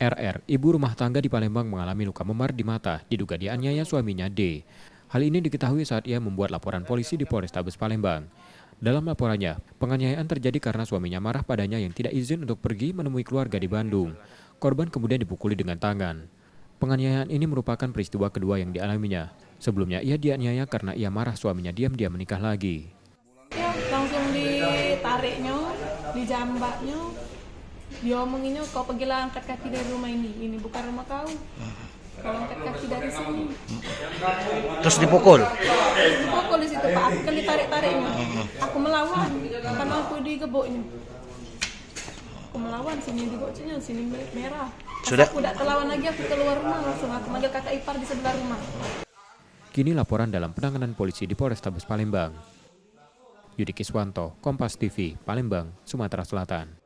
RR, ibu rumah tangga di Palembang mengalami luka memar di mata, diduga dianiaya suaminya D. Hal ini diketahui saat ia membuat laporan polisi di Polrestabes Palembang. Dalam laporannya, penganiayaan terjadi karena suaminya marah padanya yang tidak izin untuk pergi menemui keluarga di Bandung. Korban kemudian dipukuli dengan tangan. Penganiayaan ini merupakan peristiwa kedua yang dialaminya. Sebelumnya ia dianiaya karena ia marah suaminya diam-diam menikah lagi. Ya, langsung ditariknya, dijambaknya, diomonginnya kau pergilah angkat kaki dari rumah ini bukan rumah kau. Kau angkat kaki dari sini. Terus dipukul? Dipukul di situ Pak, aku kali tarik-tariknya. Aku melawan, karena aku digeboknya. Aku melawan, sini digoceknya, sini merah. Sudah. Aku tidak terlawan lagi, aku keluar rumah langsung. Aku manggil kakak ipar di sebelah rumah. Kini laporan dalam penanganan polisi di Polrestabes Palembang. Yudi Kiswanto, Kompas TV, Palembang, Sumatera Selatan.